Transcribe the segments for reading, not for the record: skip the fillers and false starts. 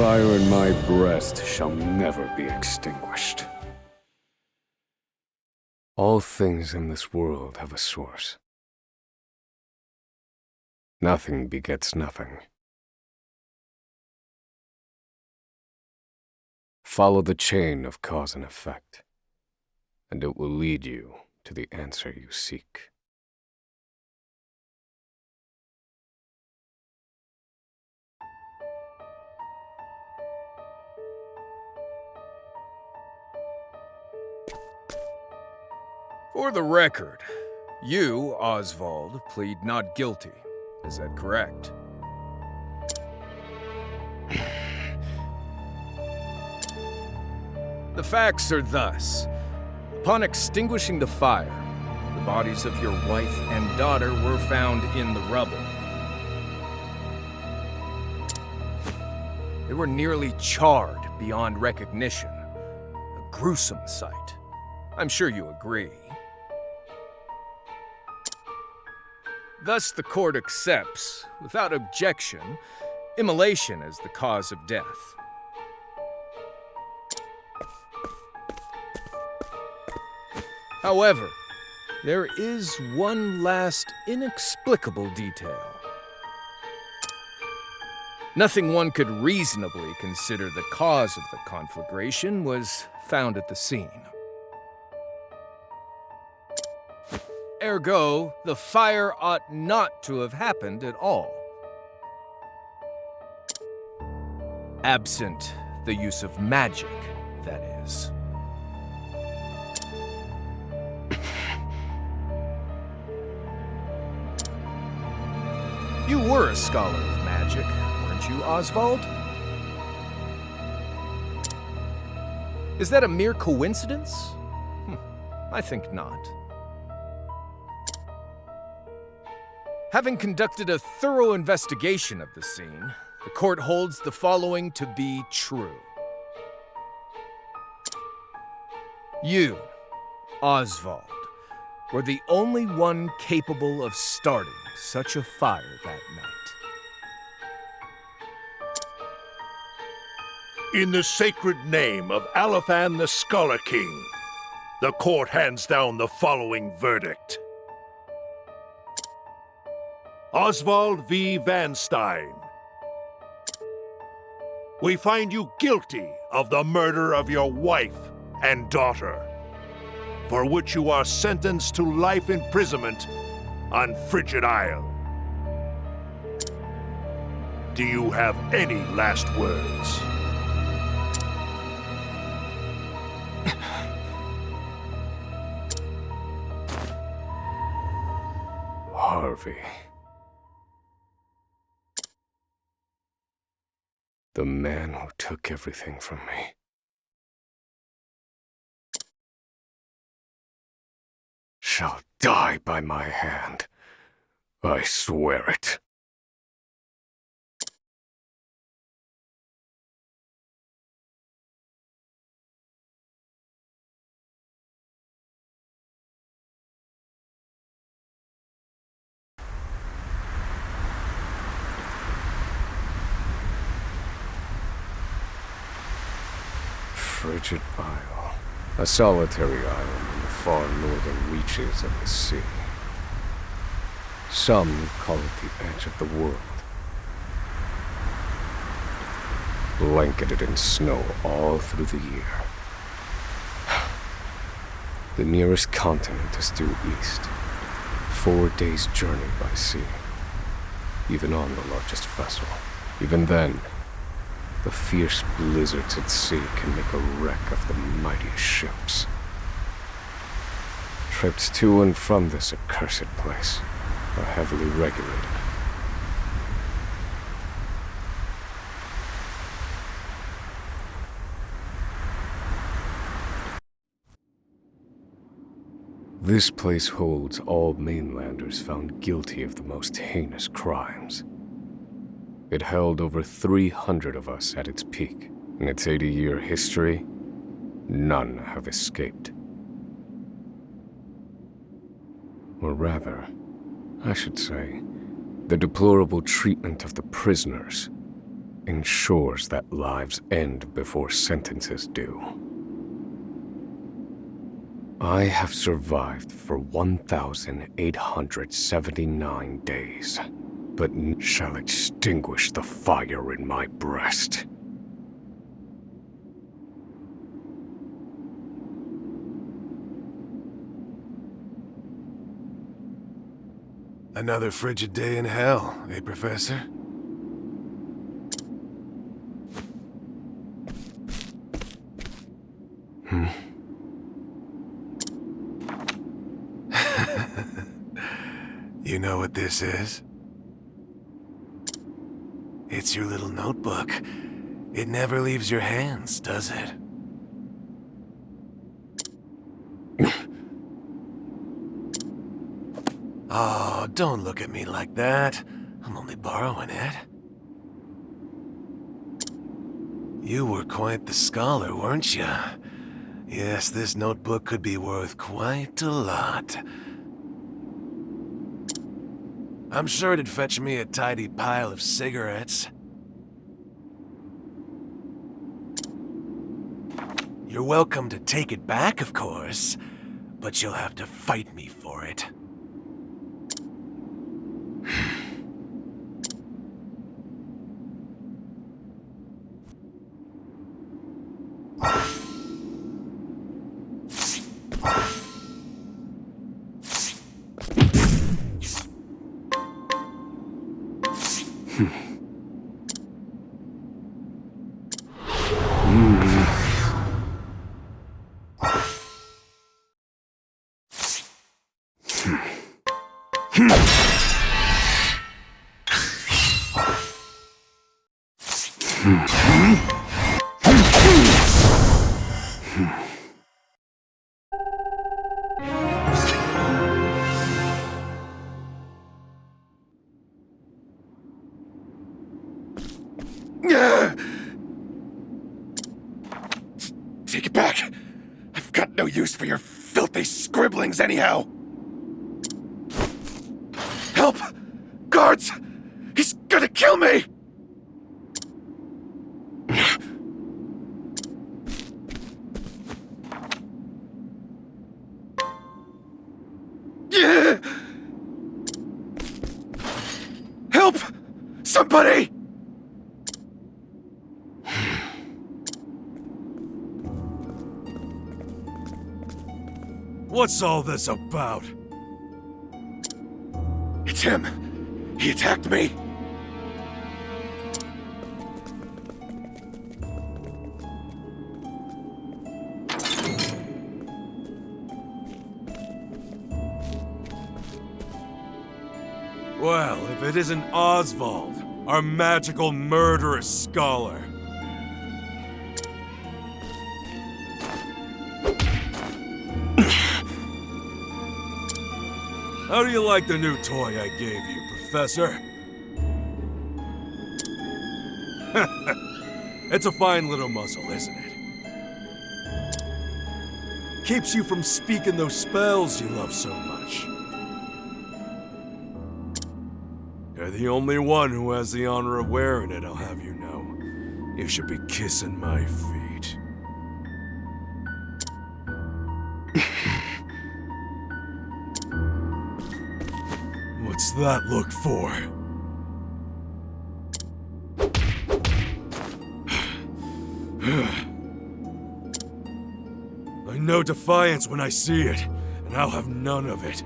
fire in my breast shall never be extinguished. All things in this world have a source. Nothing begets nothing. Follow the chain of cause and effect, and it will lead you to the answer you seek. For the record, you, Oswald, plead not guilty. Is that correct? The facts are thus. Upon extinguishing the fire, the bodies of your wife and daughter were found in the rubble. They were nearly charred beyond recognition. A gruesome sight. I'm sure you agree. Thus, the court accepts, without objection, immolation as the cause of death. However, there is one last inexplicable detail. Nothing one could reasonably consider the cause of the conflagration was found at the scene. Ergo, the fire ought not to have happened at all. Absent the use of magic, that is. You were a scholar of magic, weren't you, Oswald? Is that a mere coincidence? I think not. Having conducted a thorough investigation of the scene, the court holds the following to be true. You, Oswald, were the only one capable of starting such a fire that night. In the sacred name of Alephan the Scholar King, the court hands down the following verdict. Oswald V. Van Stein, we find you guilty of the murder of your wife and daughter, for which you are sentenced to life imprisonment on Frigid Isle. Do you have any last words? Harvey. The man who took everything from me. Shall die by my hand. I swear it. Frigid Isle, a solitary island in the far northern reaches of the sea. Some call it the edge of the world. Blanketed in snow all through the year. The nearest continent is due east. 4 days' journey by sea. Even on the largest vessel. Even then, the fierce blizzards at sea can make a wreck of the mightiest ships. Trips to and from this accursed place are heavily regulated. This place holds all mainlanders found guilty of the most heinous crimes. It held over 300 of us at its peak. In its 80-year history, none have escaped. Or rather, I should say, the deplorable treatment of the prisoners ensures that lives end before sentences do. I have survived for 1,879 days, but shall extinguish the fire in my breast. Another frigid day in hell, eh, Professor? You know what this is? It's your little notebook. It never leaves your hands, does it? Oh, don't look at me like that. I'm only borrowing it. You were quite the scholar, weren't you? Yes, this notebook could be worth quite a lot. I'm sure it'd fetch me a tidy pile of cigarettes. You're welcome to take it back, of course, but you'll have to fight me for it. Take it back! I've got no use for your filthy scribblings anyhow! Help! Guards! He's gonna kill me! Help! Somebody! What's all this about? It's him! He attacked me! Well, if it isn't Oswald, our magical murderous scholar. How do you like the new toy I gave you, Professor? It's a fine little muzzle, isn't it? Keeps you from speaking those spells you love so much. You're the only one who has the honor of wearing it, I'll have you know. You should be kissing my feet. What's that look for? I know defiance when I see it, and I'll have none of it.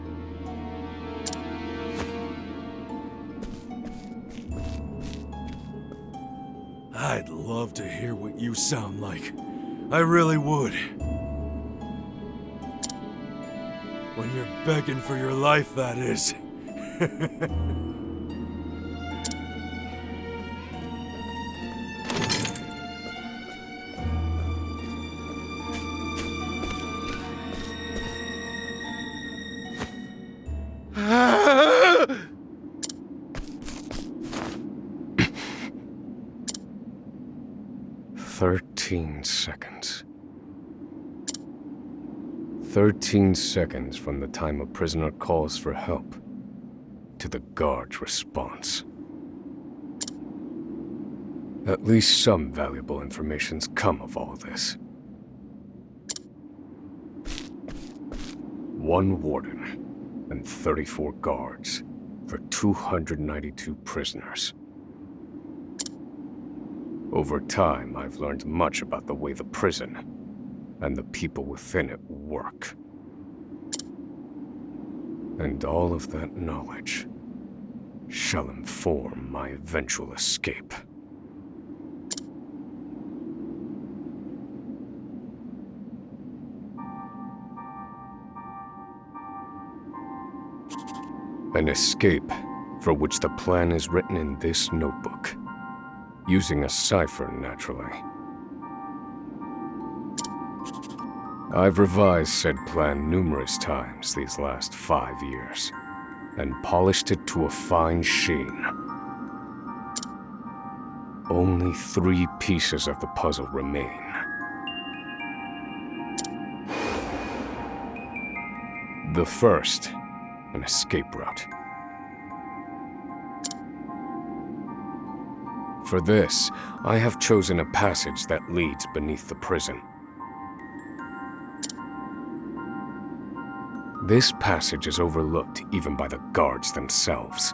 I'd love to hear what you sound like. I really would. When you're begging for your life, that is. Ah! 13 seconds. 13 seconds from the time a prisoner calls for help to the guard's response. At least some valuable information's come of all this. One warden and 34 guards for 292 prisoners. Over time, I've learned much about the way the prison and the people within it work. And all of that knowledge shall inform my eventual escape. An escape for which the plan is written in this notebook, using a cipher, naturally. I've revised said plan numerous times these last 5 years, and polished it to a fine sheen. Only 3 pieces of the puzzle remain. The first, an escape route. For this, I have chosen a passage that leads beneath the prison. This passage is overlooked even by the guards themselves,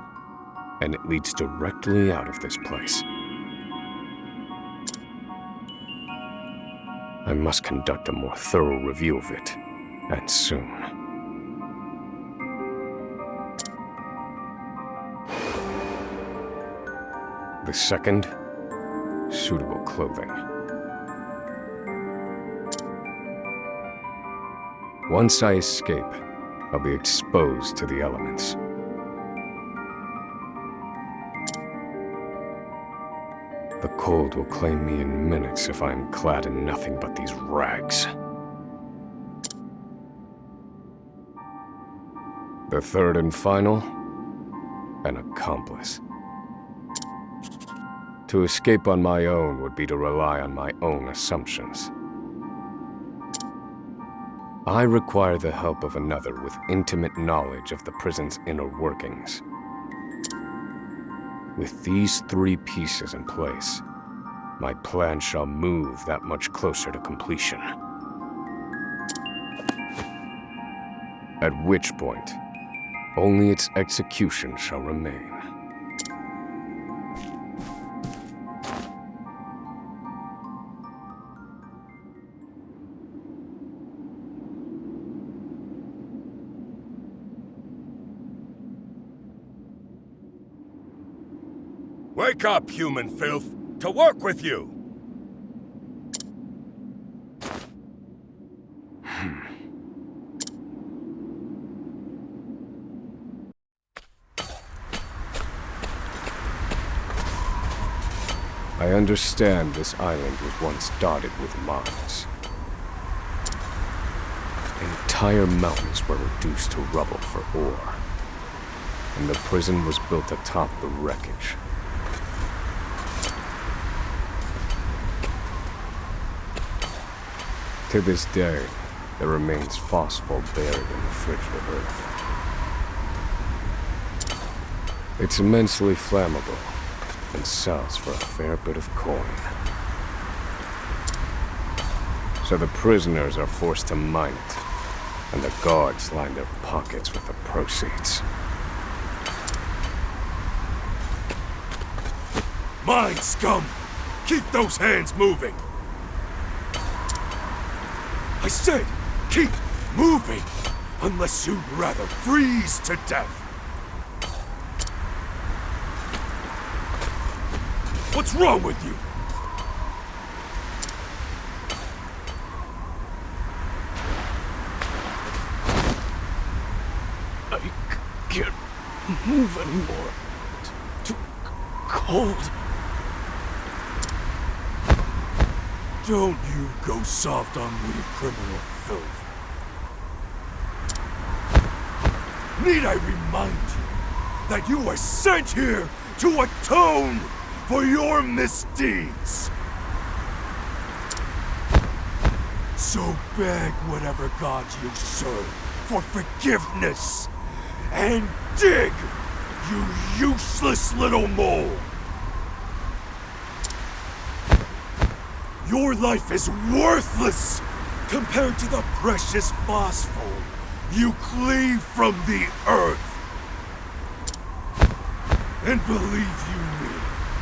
and it leads directly out of this place. I must conduct a more thorough review of it, and soon. The second, suitable clothing. Once I escape, I'll be exposed to the elements. The cold will claim me in minutes if I am clad in nothing but these rags. The third and final, an accomplice. To escape on my own would be to rely on my own assumptions. I require the help of another with intimate knowledge of the prison's inner workings. With these 3 pieces in place, my plan shall move that much closer to completion. At which point, only its execution shall remain. Wake up, human filth! To work with you! I understand this island was once dotted with mines. Entire mountains were reduced to rubble for ore, and the prison was built atop the wreckage. To this day, there remains phosphor buried in the frigid earth. It's immensely flammable and sells for a fair bit of coin. So the prisoners are forced to mine it, and the guards line their pockets with the proceeds. Mine scum! Keep those hands moving! I said, keep moving! Unless you'd rather freeze to death! What's wrong with you? I can't move anymore. It's too cold. Don't you go soft on me, criminal filth. Need I remind you that you were sent here to atone for your misdeeds? So beg whatever god you serve for forgiveness, and dig, you useless little mole! Your life is worthless compared to the precious phosphor you cleave from the earth. And believe you me,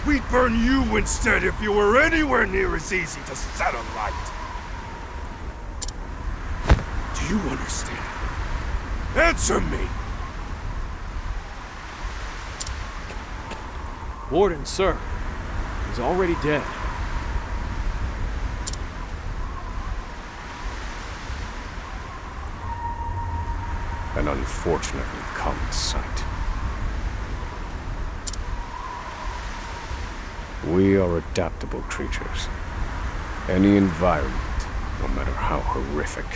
we'd burn you instead if you were anywhere near as easy to set alight. Do you understand? Answer me! Warden, sir. He's already dead. An unfortunately common sight. We are adaptable creatures. Any environment, no matter how horrific,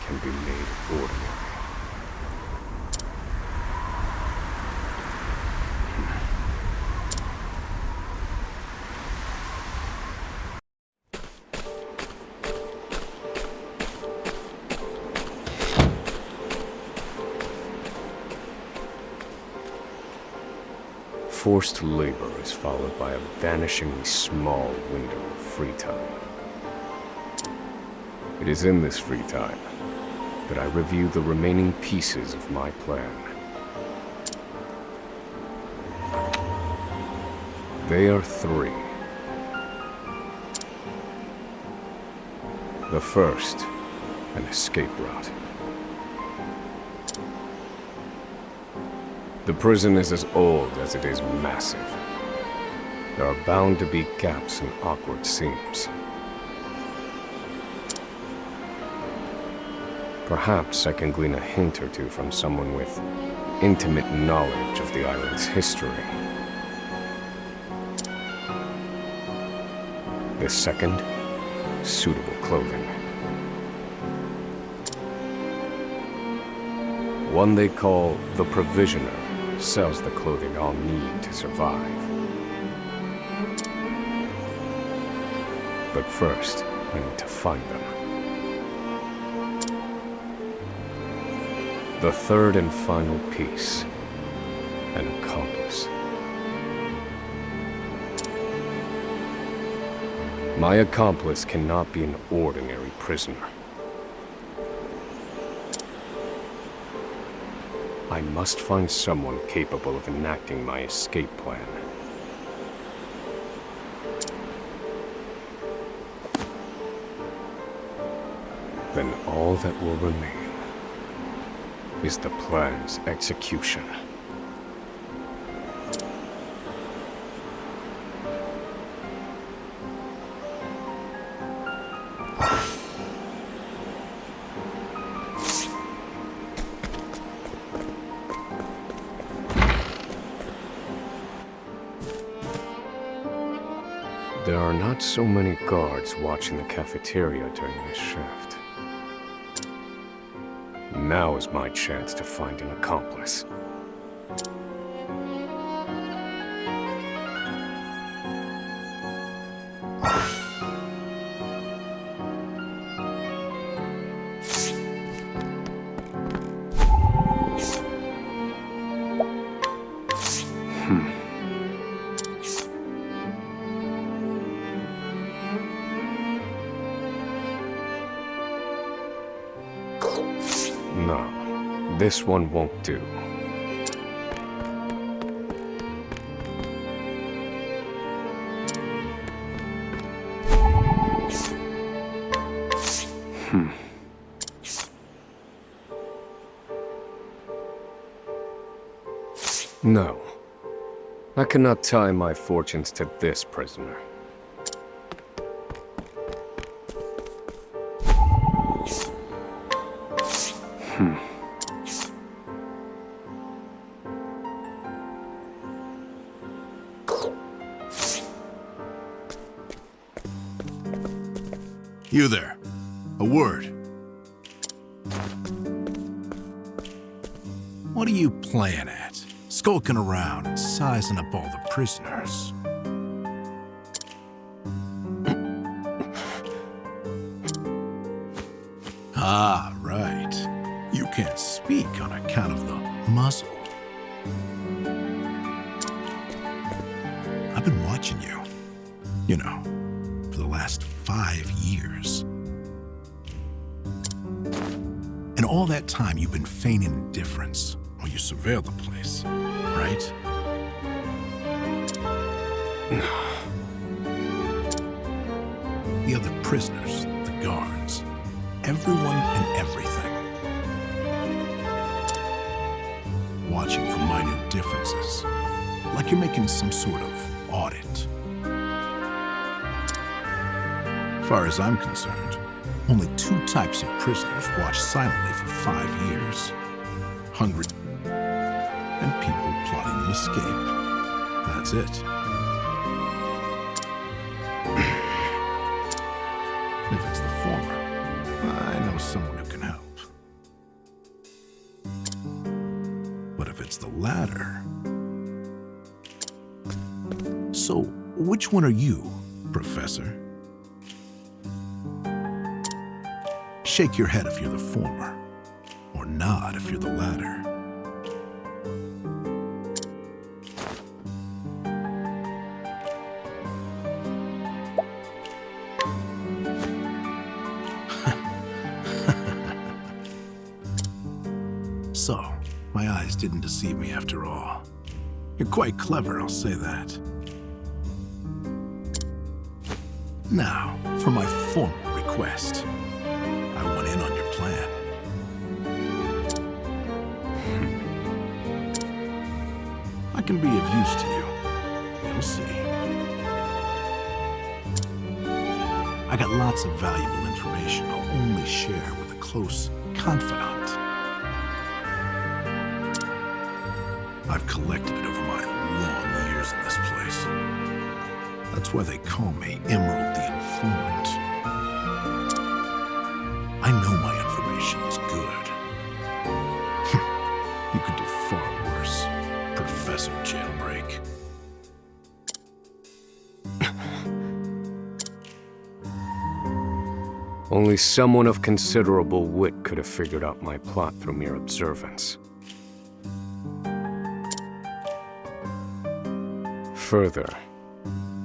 can be made ordinary. Forced labor is followed by a vanishingly small window of free time. It is in this free time that I review the remaining pieces of my plan. They are three. The first, an escape route. The prison is as old as it is massive. There are bound to be gaps and awkward seams. Perhaps I can glean a hint or two from someone with intimate knowledge of the island's history. The second, suitable clothing. One they call the Provisioner sells the clothing I'll need to survive. But first, I need to find them. The third and final piece, an accomplice. My accomplice cannot be an ordinary prisoner. I must find someone capable of enacting my escape plan. Then all that will remain is the plan's execution. There are not so many guards watching the cafeteria during this shift. Now is my chance to find an accomplice. No, this one won't do. No, I cannot tie my fortunes to this prisoner. You there. A word. What are you playing at? Skulking around and sizing up all the prisoners. Ah, right. You can't speak on account of the muzzle. I've been watching you. You know, for the last 5 years. And all that time you've been feigning indifference while you surveil the place, right? The other prisoners, the guards, everyone and everything. Watching for minute differences, like you're making some sort of audit. As far as I'm concerned, only 2 types of prisoners watch silently for 5 years. Hungry and people plotting an escape. That's it. If it's the former, I know someone who can help. But if it's the latter... So, which one are you, Professor? Shake your head if you're the former, or nod if you're the latter. So, my eyes didn't deceive me after all. You're quite clever, I'll say that. Now, for my formal request. I want in on your plan. I can be of use to you. You'll see. I got lots of valuable information I'll only share with a close confidant. I've collected it over my long years in this place. That's why they call me Emerald the Informant. I know my information is good. You could do far worse, Professor Jailbreak. Only someone of considerable wit could have figured out my plot through mere observance. Further,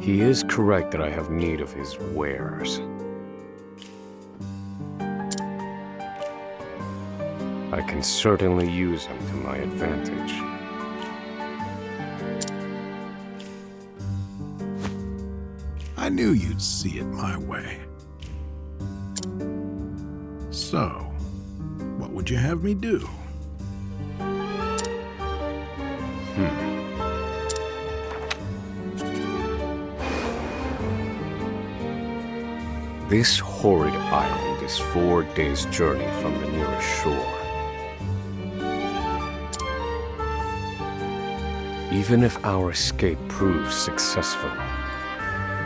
he is correct that I have need of his wares. I can certainly use him to my advantage. I knew you'd see it my way. So, what would you have me do? This horrid island is 4 days' journey from the nearest shore. Even if our escape proves successful,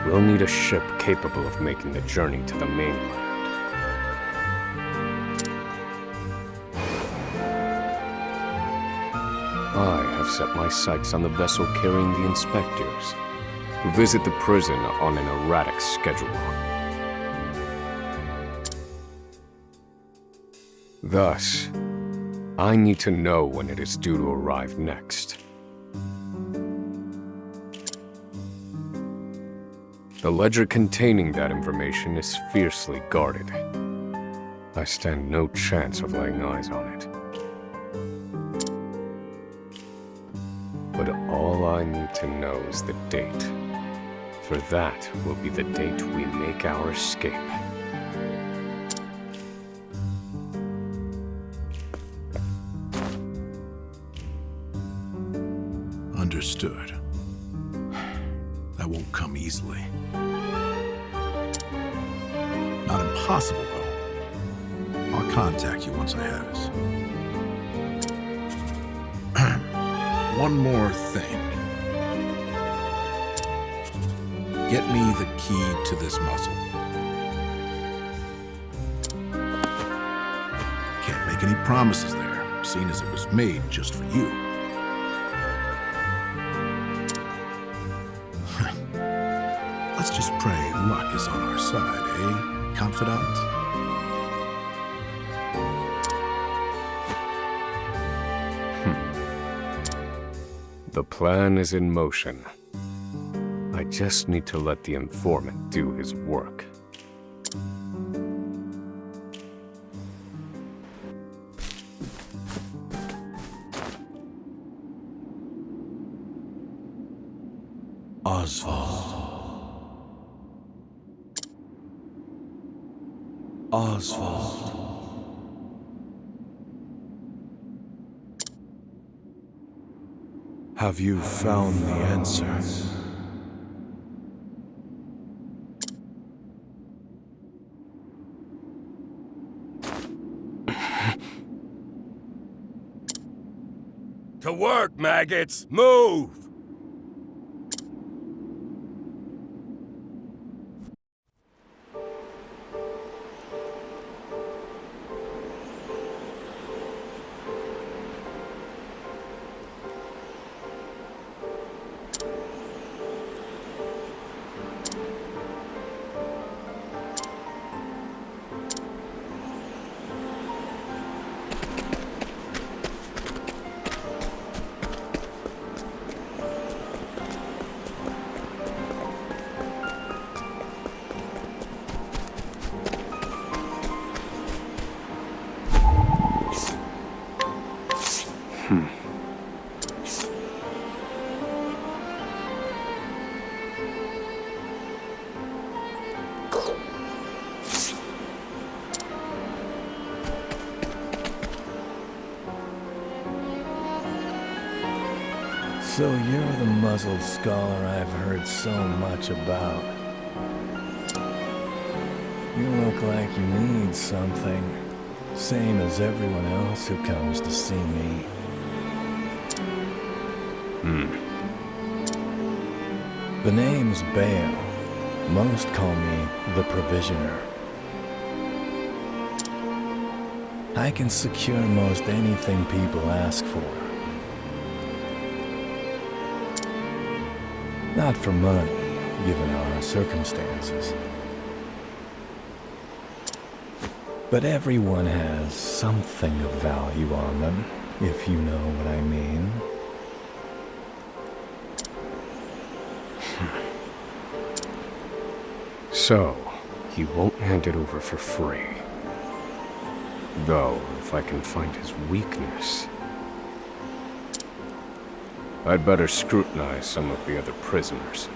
we'll need a ship capable of making the journey to the mainland. I have set my sights on the vessel carrying the inspectors, who visit the prison on an erratic schedule. Thus, I need to know when it is due to arrive next. The ledger containing that information is fiercely guarded. I stand no chance of laying eyes on it. But all I need to know is the date. For that will be the date we make our escape. Understood. That won't come easily. Not impossible, though. I'll contact you once I have it. One more thing. Get me the key to this muzzle. Can't make any promises there, seeing as it was made just for you. Let's just pray luck is on our side, eh, confidant? The plan is in motion. I just need to let the informant do his work. Oswald. Have you found the answer? To work, maggots! Move! So you're the muzzled scholar I've heard so much about. You look like you need something, same as everyone else who comes to see me. The name's Bale. Most call me the Provisioner. I can secure most anything people ask for. Not for money, given our circumstances. But everyone has something of value on them, if you know what I mean. So, he won't hand it over for free. Though, if I can find his weakness, I'd better scrutinize some of the other prisoners.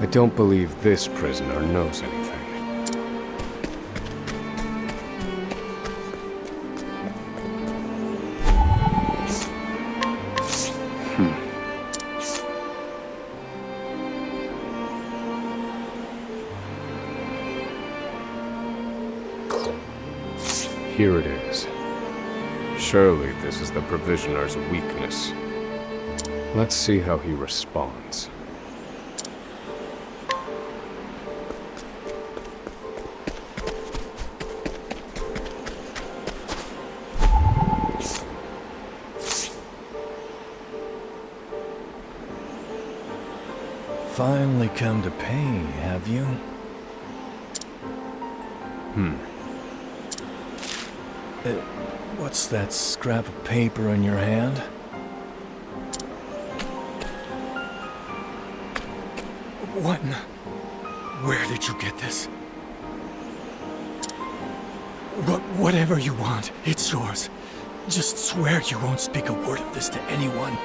I don't believe this prisoner knows anything. Here it is. Surely this is the Provisioner's weakness. Let's see how he responds. Finally come to pay, have you? What's that scrap of paper in your hand? What? Where did you get this? Whatever you want, it's yours. Just swear you won't speak a word of this to anyone.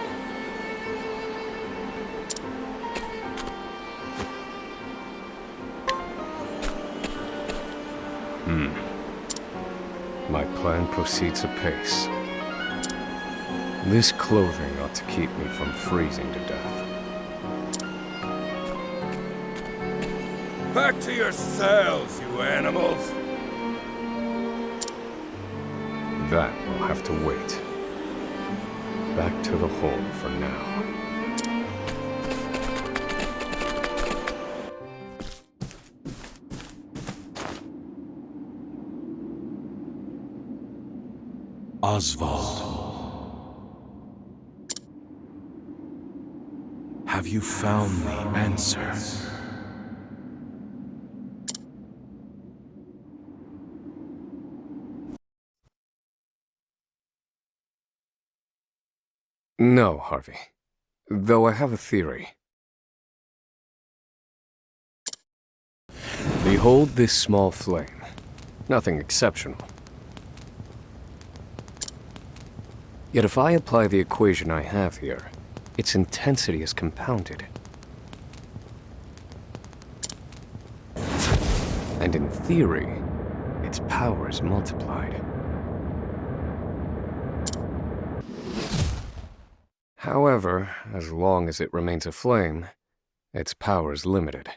My plan proceeds apace. This clothing ought to keep me from freezing to death. Back to your cells, you animals! That will have to wait. Back to the hole for now. Oswald. Have you found the answer? No, Harvey. Though I have a theory. Behold this small flame. Nothing exceptional. Yet if I apply the equation I have here, its intensity is compounded. And in theory, its power is multiplied. However, as long as it remains a flame, its power is limited.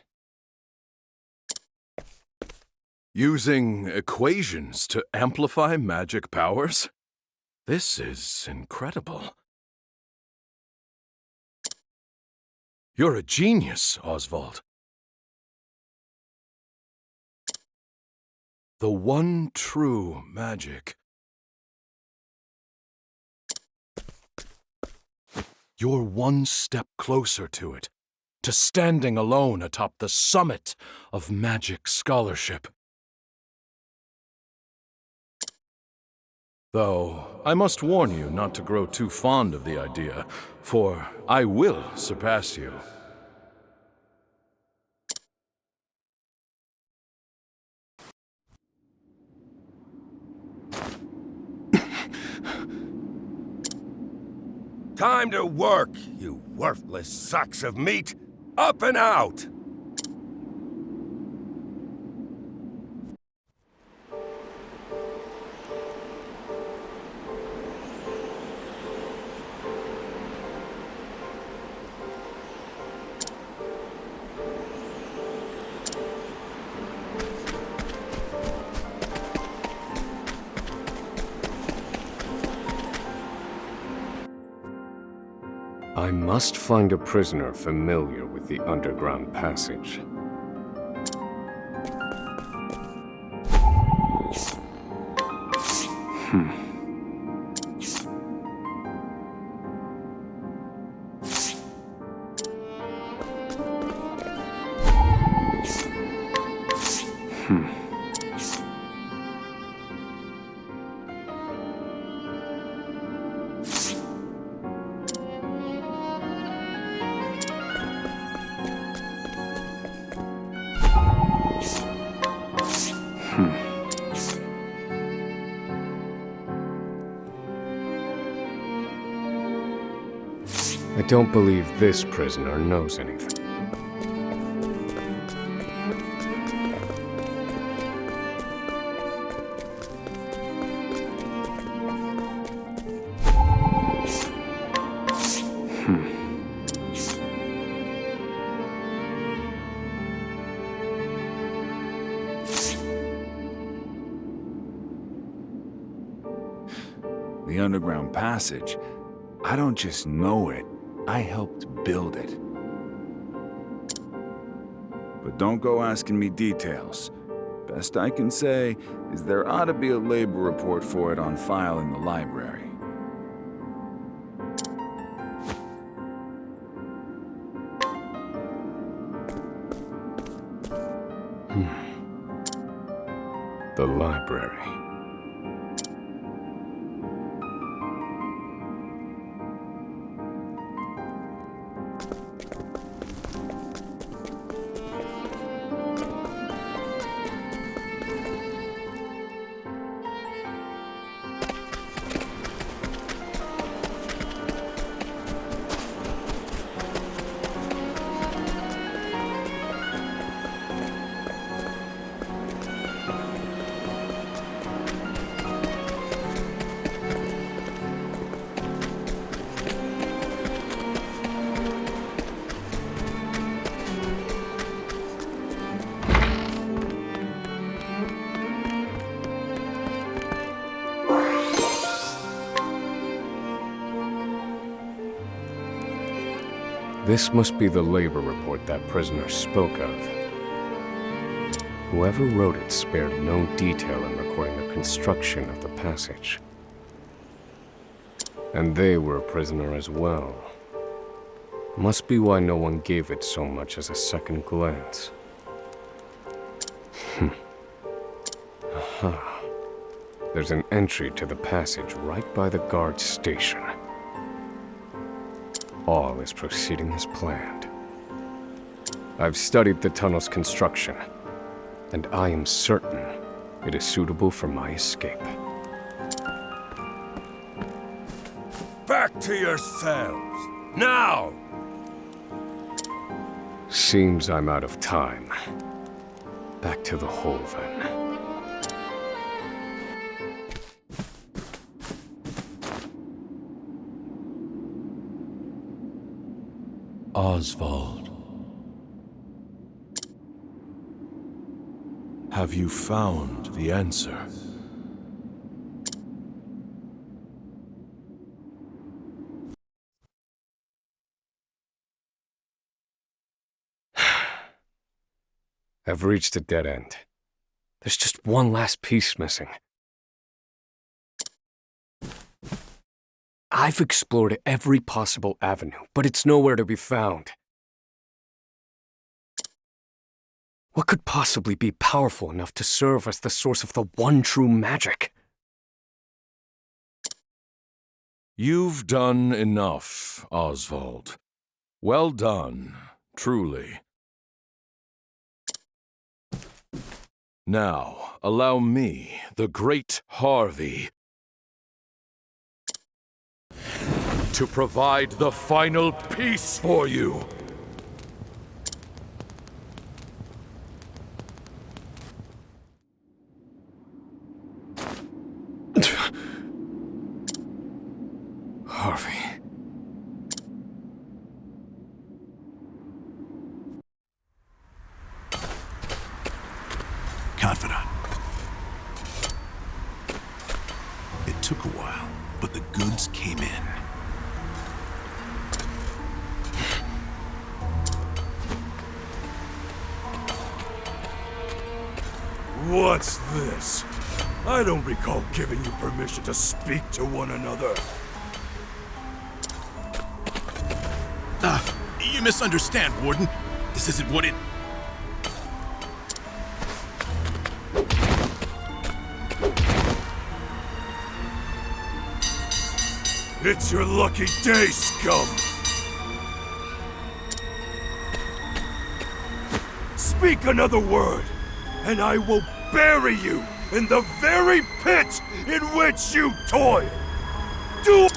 Using equations to amplify magic powers? This is incredible. You're a genius, Oswald. The one true magic. You're one step closer to it, to standing alone atop the summit of magic scholarship. Though, I must warn you not to grow too fond of the idea, for I will surpass you. Time to work, you worthless sacks of meat! Up and out! I must find a prisoner familiar with the underground passage. I don't believe this prisoner knows anything. The underground passage, I don't just know it, I helped build it. But don't go asking me details. Best I can say is there ought to be a labor report for it on file in the library. The library. This must be the labor report that prisoner spoke of. Whoever wrote it spared no detail in recording the construction of the passage. And they were a prisoner as well. Must be why no one gave it so much as a second glance. Aha. There's an entry to the passage right by the guard station. All is proceeding as planned. I've studied the tunnel's construction, and I am certain it is suitable for my escape. Back to yourselves! Now! Seems I'm out of time. Back to the hole, then. Oswald. Have you found the answer? I've reached a dead end. There's just one last piece missing. I've explored every possible avenue, but it's nowhere to be found. What could possibly be powerful enough to serve as the source of the one true magic? You've done enough, Oswald. Well done, truly. Now, allow me, the great Harvey, to provide the final piece for you. Harvey. Confidant. It took a while, but the goods came in. What's this? I don't recall giving you permission to speak to one another. You misunderstand, Warden. This isn't what it... It's your lucky day, scum! Speak another word, and I will bury you in the very pit in which you toil! Do...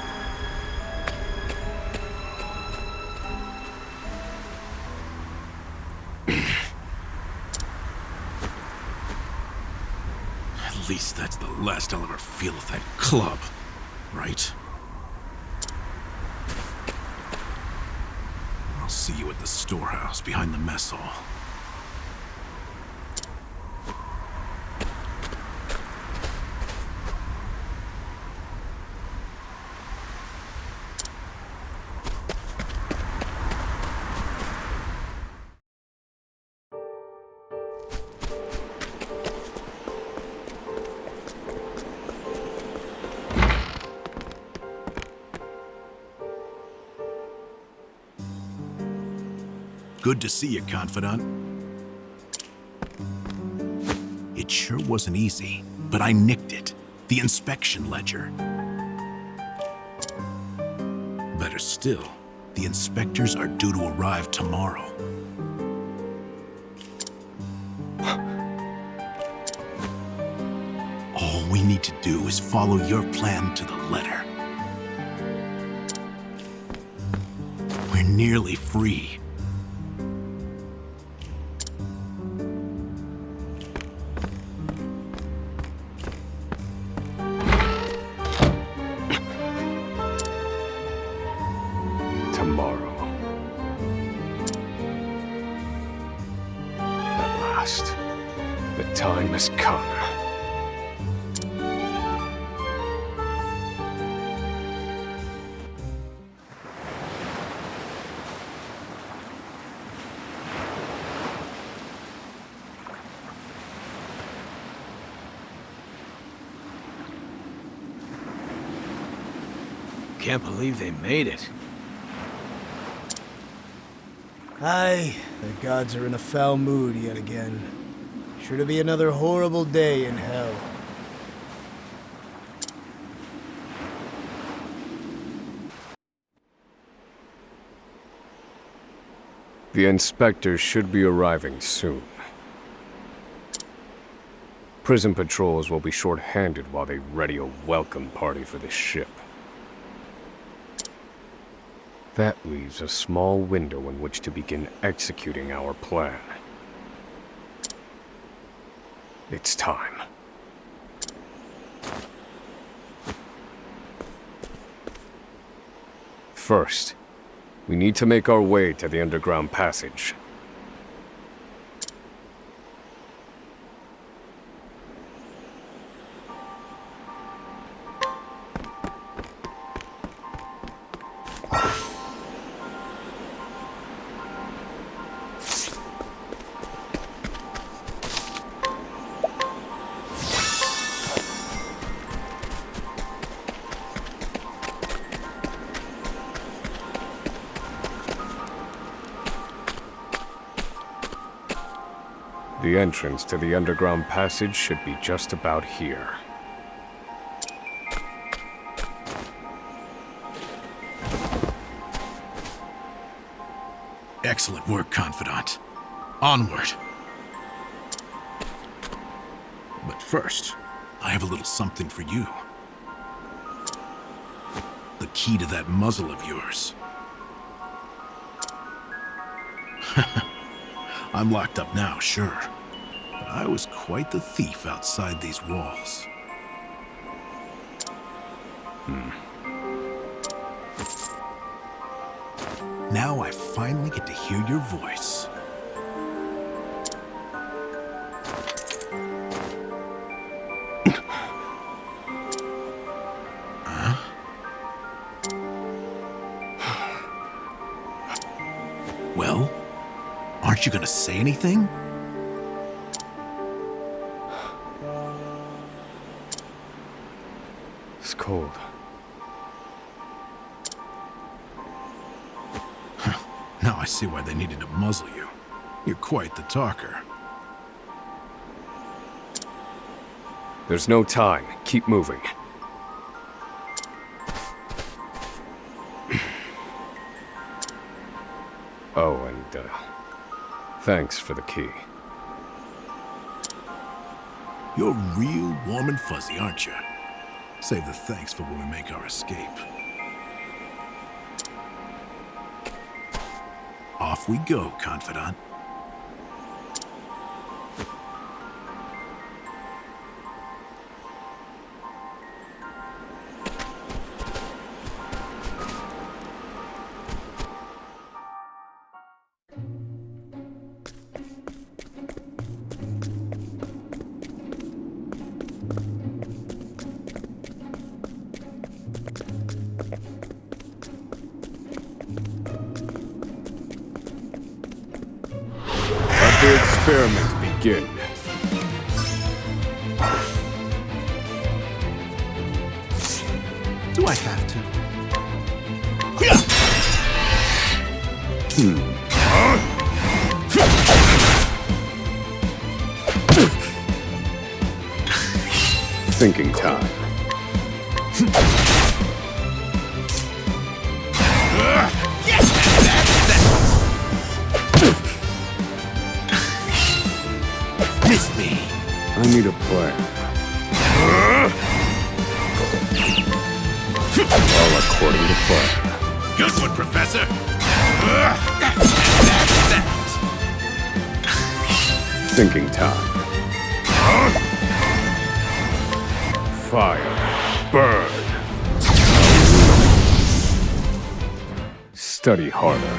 At least that's the last I'll ever feel of that club, right? I'll see you at the storehouse behind the mess hall. Good to see you, Confidant. It sure wasn't easy, but I nicked it. The inspection ledger. Better still, the inspectors are due to arrive tomorrow. All we need to do is follow your plan to the letter. We're nearly free. Tomorrow. At last, the time has come. can't believe they made it. Aye, the gods are in a foul mood yet again. Sure to be another horrible day in hell. The inspectors should be arriving soon. Prison patrols will be short-handed while they ready a welcome party for the ship. That leaves a small window in which to begin executing our plan. It's time. First, we need to make our way to the underground passage. The entrance to the underground passage should be just about here. Excellent work, Confidant. Onward. But first, I have a little something for you. The key to that muzzle of yours. I'm locked up now, sure. But I was quite the thief outside these walls. Now I finally get to hear your voice. Huh? Well? Aren't you gonna say anything? It's cold. Now I see why they needed to muzzle you. You're quite the talker. There's no time. Keep moving. Oh, and, thanks for the key. You're real warm and fuzzy, aren't you? Save the thanks for when we make our escape. Off we go, Confidant. The experiment begin. Do I have to? Thinking time. Miss me. I need a plan. All according to plan. Good one, Professor. Thinking time. Fire. Burn. Study harder.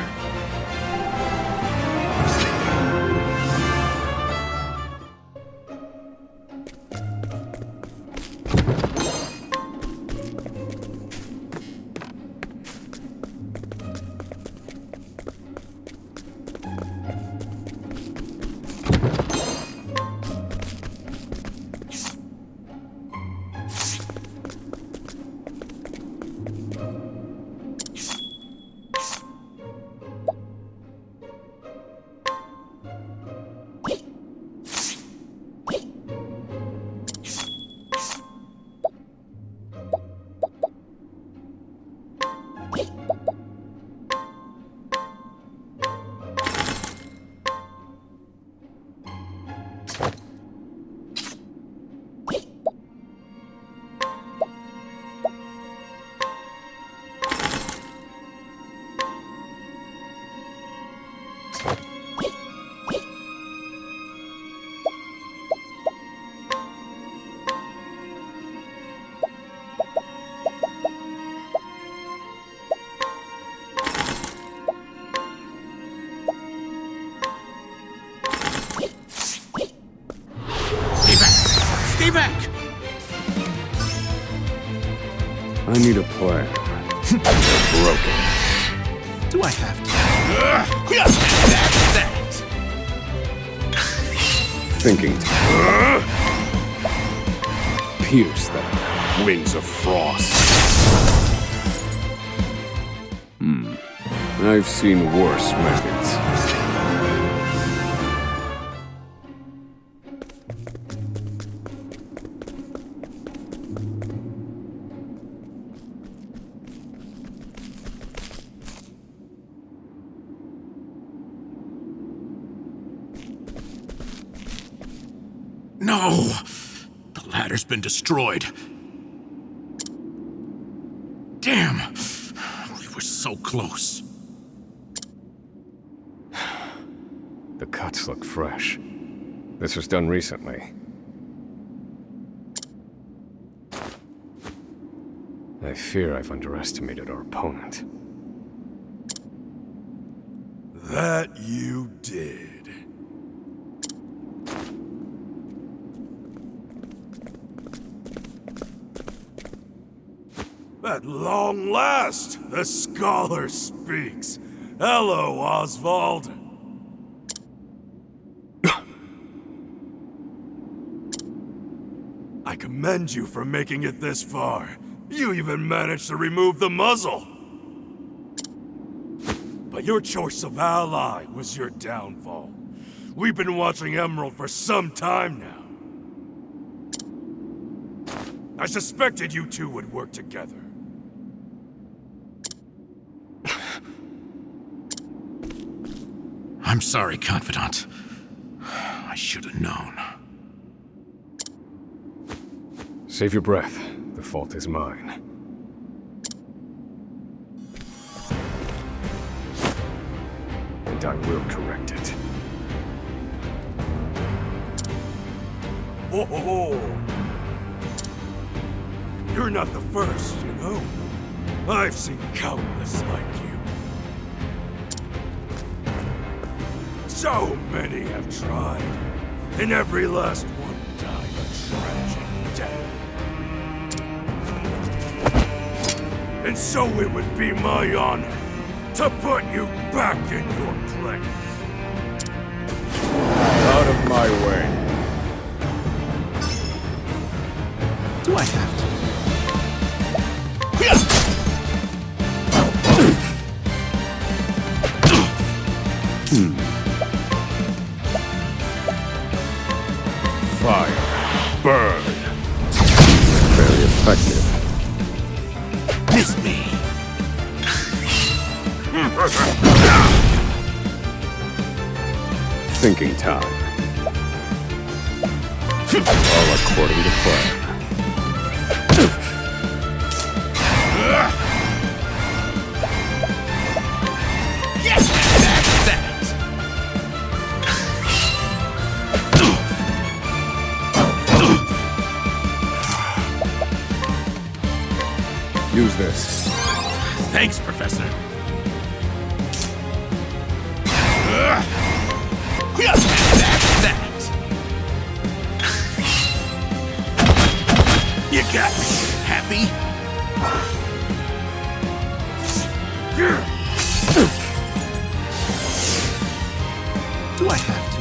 Stay back! I need a plan. They're broken. Do I have to? That's that! Thinking time. Pierce them. Winds of frost. I've seen worse methods. No! The ladder's been destroyed. Damn! We were so close. The cuts look fresh. This was done recently. I fear I've underestimated our opponent. That you did. At long last, the scholar speaks. Hello, Oswald. I commend you for making it this far. You even managed to remove the muzzle. But your choice of ally was your downfall. We've been watching Emerald for some time now. I suspected you two would work together. I'm sorry, Confidant. I should have known. Save your breath. The fault is mine. And I will correct it. Ho ho ho! You're not the first, you know? I've seen countless like you. So many have tried, and every last one died a tragic death. And so it would be my honor to put you back in your place. Out of my way. Do I have to? Fire. Burn. Very effective. Miss me. Thinking time. All according to plan. Yes, that's that. Use this. Thanks, Professor. That's that. You got me. Happy? Do I have to?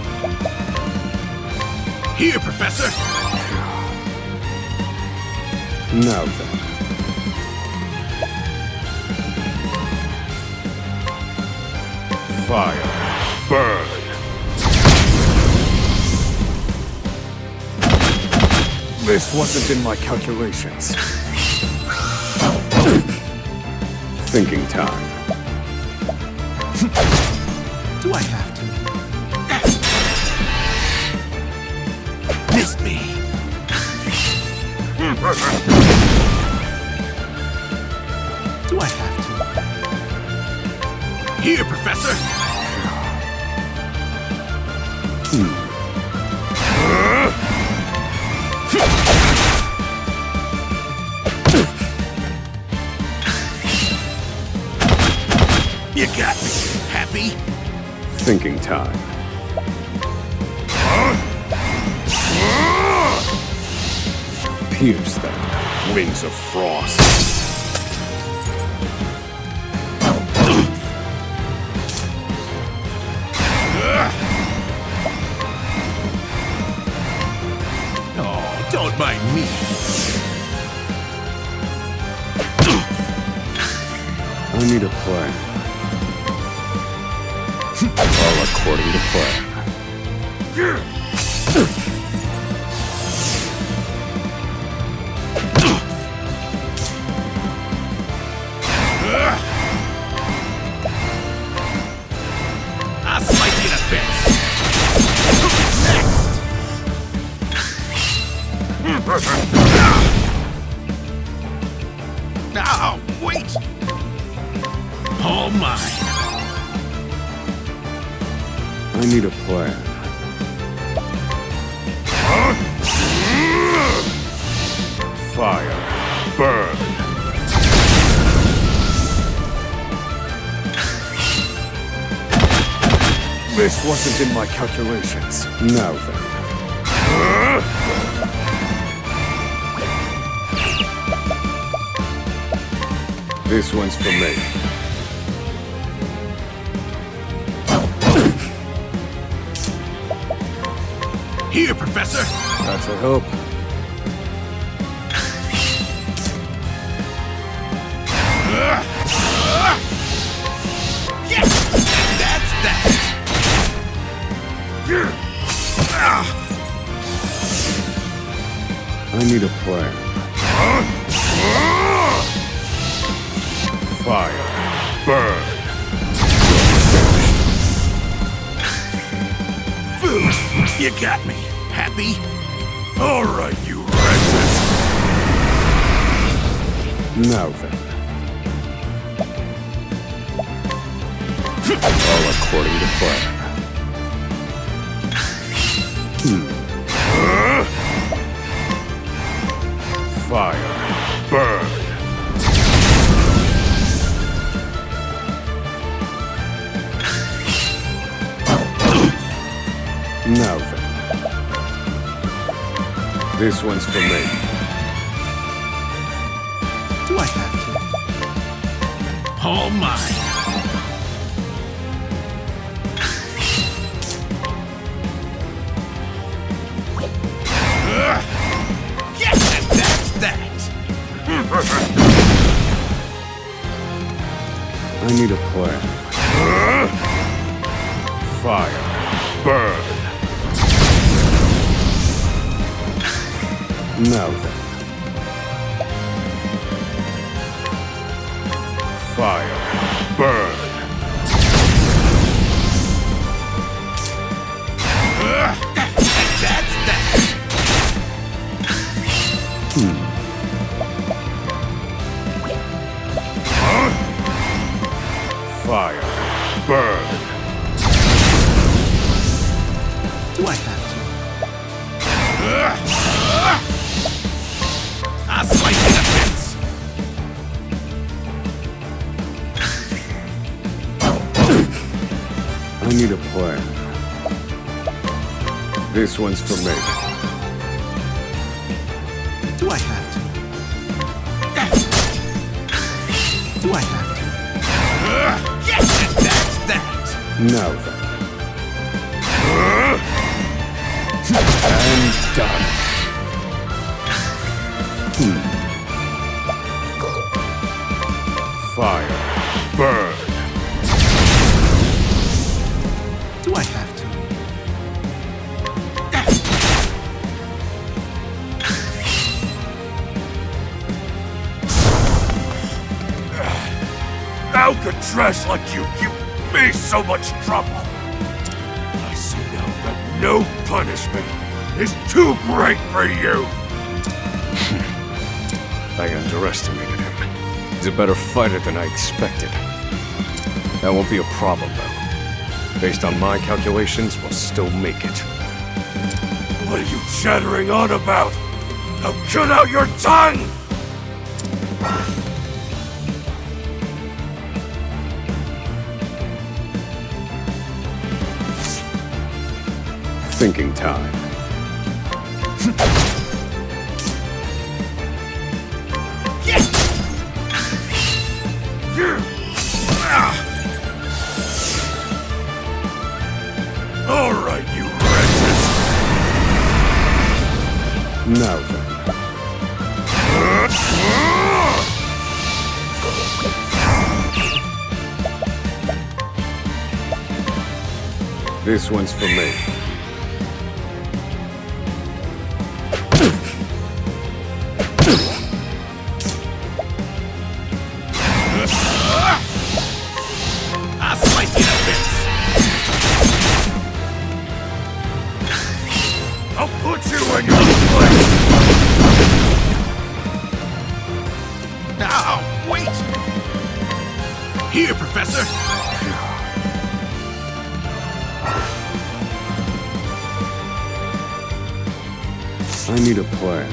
Here, Professor. Now then. Fire. Burn. This wasn't in my calculations. Thinking time. Do I have to? Do I have to? Here, Professor! You got me. Happy? Thinking time. Pierce them, wings of frost. Oh, don't mind me. I need a plan. All according to plan. I'll slice you to bits. Next. Oh, wait. All mine. I need a plan. Fire, burn. This wasn't in my calculations. Now then. This one's for me. Here, Professor. That's a hope. Yes! That's that! I need a plan. Fire, burn. You got me. Happy? All right, you wretches. Now then. All according to plan. Fire, burn. Now then. This one's for me. Do I have to? All mine. Yes, and that's that. I need a plan. Fire, burn. Now then. Fire, burn. That's that. Fire, burn. Do I have to? I'll slice you to bits. I need a plan. This one's for me. Do I have to? Do I have to? Yes, and that's that. Now then. And done. Fire, burn. Do I have to? How could trash like you give me so much trouble? I see now that no punishment is too great for you. I underestimated him. He's a better fighter than I expected. That won't be a problem, though. Based on my calculations, we'll still make it. What are you chattering on about? Now cut out your tongue! Thinking time. All right, you wretches! Now then. This one's for me. I'll slice you to bits! I'll put you in your place! Now, wait! Here, Professor! I need a plan.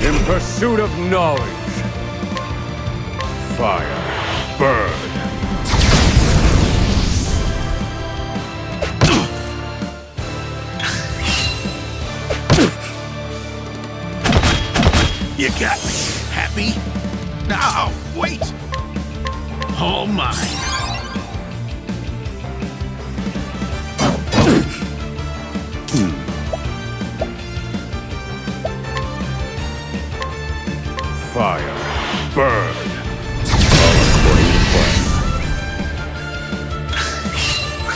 In pursuit of knowledge. Fire. Burn. You got me. Happy? Now, wait! All mine. Fire. Burn. All according to plan.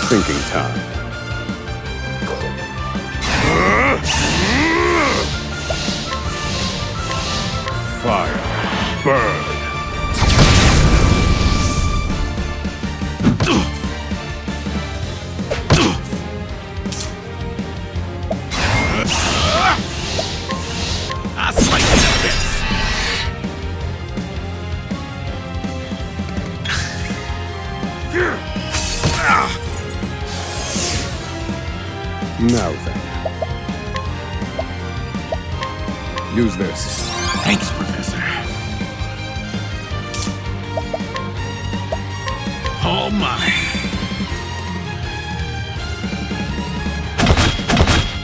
Thinking time. Fire. Burn. I'll slice you to bits! Now then. Use this. Thanks, Professor. All mine.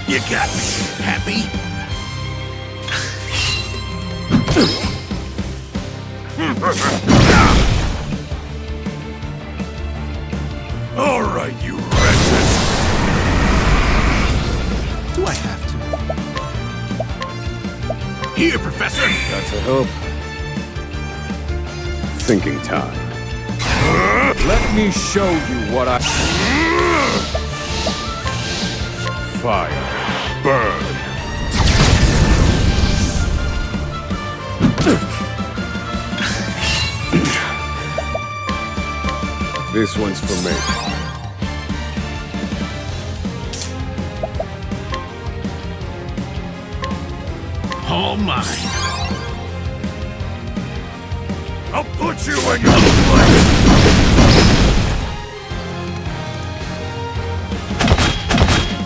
You got me. Happy? All right, you wretches. Do I have to? Here, Professor. Got to help. Thinking time. Let me show you what I... Fire. Burn. This one's for me. All mine. I'll put you in your place!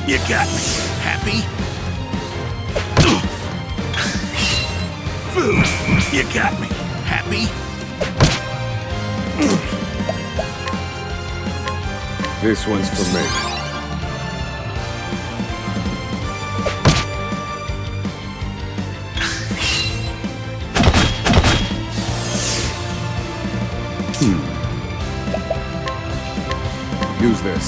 You got me. Happy? You got me. Happy? This one's for me. Use this.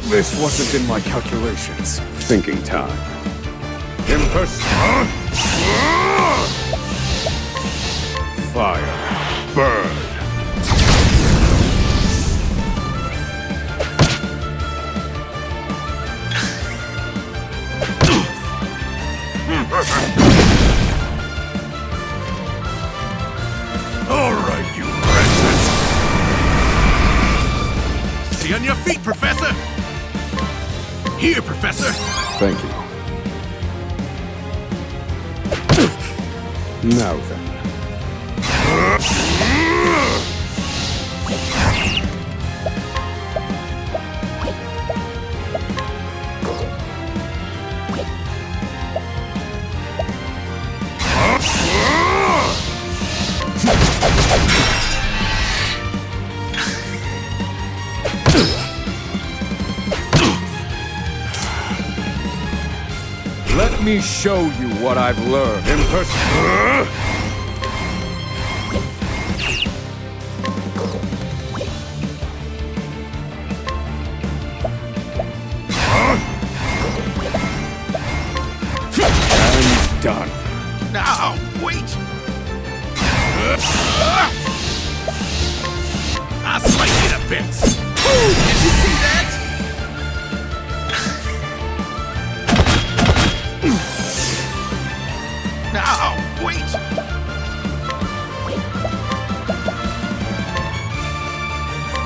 This wasn't in my calculations. Thinking time. Fire. Burn. Here, Professor! Thank you. Now then. Let me show you what I've learned in person. And done. Now, wait! I'll slice you to bits! Did you see that? Now, wait!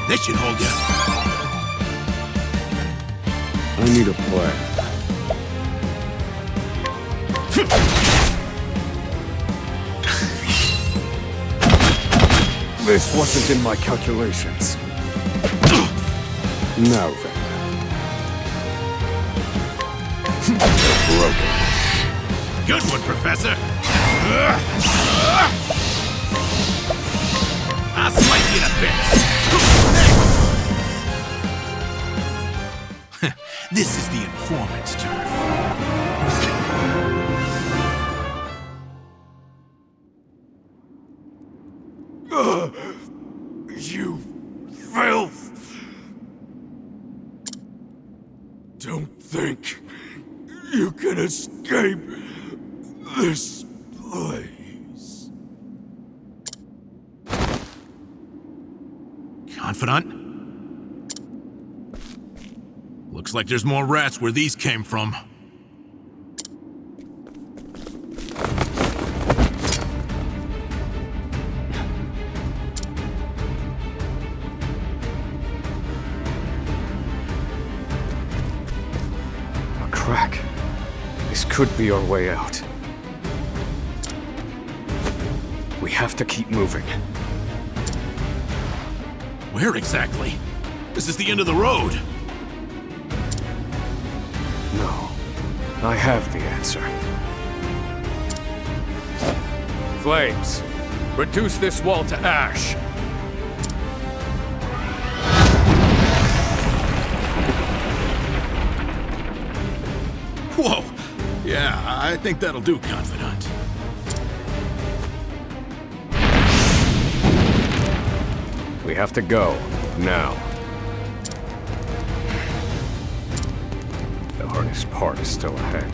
This should hold you. I need a plan. This wasn't in my calculations. Now then. Broken. Good one, Professor! I'll slice you to bits! This is the informant's turf. You filth! Don't think you can escape this place. Confidant? Looks like there's more rats where these came from. A crack. This could be our way out. We have to keep moving. Where exactly? This is the end of the road. No. I have the answer. Flames, reduce this wall to ash. Whoa! Yeah, I think that'll do, Confidant. We have to go, now. The hardest part is still ahead.